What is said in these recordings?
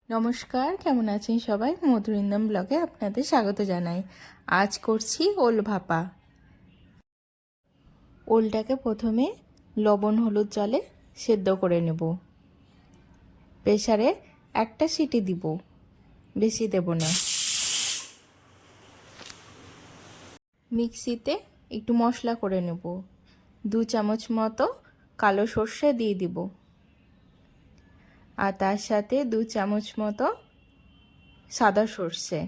নমস্কার, কেমন আছেন সবাই? মধুরিন্দম ব্লগে আপনাদের স্বাগত জানাই। আজ করছি ওল ভাপা। ওলটাকে প্রথমে লবণ হলুদ জলে সেদ্ধ করে নেব। প্রেসারে একটা সিটি দিব, বেশি দেব না। মিক্সিতে একটু মশলা করে নেব। 2 চামচ মতো কালো সর্ষে দিয়ে দিব, আর তার সাথে 2 চামচ মতো সাদা সর্ষে।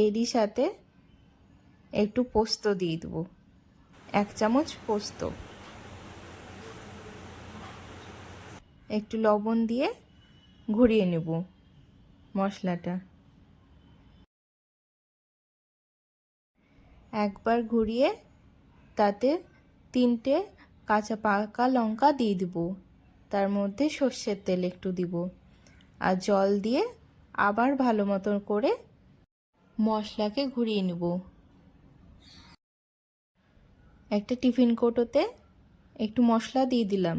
এরই সাথে একটু পোস্ত দিয়ে দেবো, 1 চামচ পোস্ত। একটু লবণ দিয়ে ঘুরিয়ে নেব মশলাটা। একবার ঘুরিয়ে তাতে 3টে কাঁচা পাকা লঙ্কা দিয়ে দেব, তার মধ্যে সর্ষের তেল একটু দিব, আর জল দিয়ে আবার ভালো মতো করে মশলাকে ঘুরিয়ে নেব। একটা টিফিন কৌটোতে একটু মশলা দিয়ে দিলাম।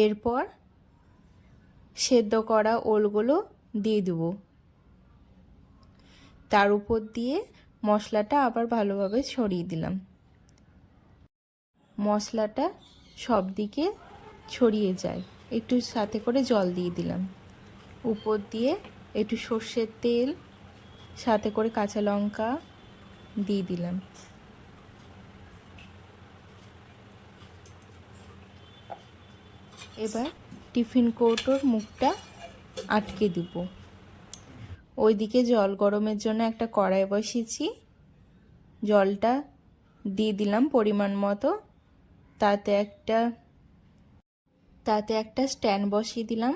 এরপর সেদ্ধ করা ওলগুলো দিয়ে দেব, তার উপর দিয়ে মশলাটা আবার ভালোভাবে ছড়িয়ে দিলাম। মশলাটা সব দিকে ছড়িয়ে যায়, একটু সাথে করে জল দিয়ে দিলাম। উপর দিয়ে একটু সর্ষের তেল, সাথে করে কাঁচা লঙ্কা দিয়ে দিলাম। এবার টিফিন কৌটোর মুখটা আটকে দিব। ওইদিকে জল গরমের জন্য একটা কড়াই বসিয়েছি। জলটা দিয়ে দিলাম পরিমাণ মতো। তাতে একটা স্ট্যান্ড বসিয়ে দিলাম।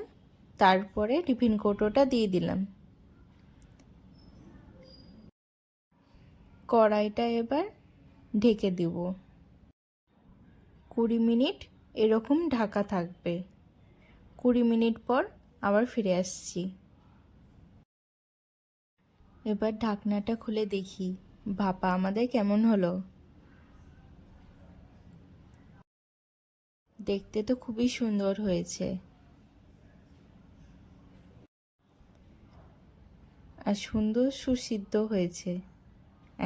তারপরে টিফিন কৌটোটা দিয়ে দিলাম। কড়াইটা এবার ঢেকে দেব। 20 মিনিট এরকম ঢাকা থাকবে। 20 মিনিট পর আবার ফিরে আসছি। এবার ঢাকনাটা খুলে দেখি ভাপা আমাদের কেমন হলো। দেখতে তো খুবই সুন্দর হয়েছে, আর সুন্দর সুসিদ্ধ হয়েছে,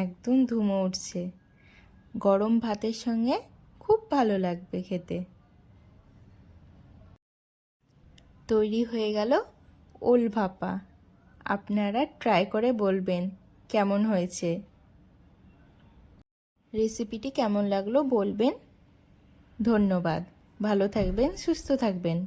একদম ধুমো উঠছে। গরম ভাতের সঙ্গে খুব ভালো লাগবে খেতে। তৈরি হয়ে গেল ওল ভাপা। আপনারা ট্রাই করে বলবেন কেমন হয়েছে। রেসিপিটি কেমন লাগলো বলবেন। ধন্যবাদ। ভালো থাকবেন, সুস্থ থাকবেন।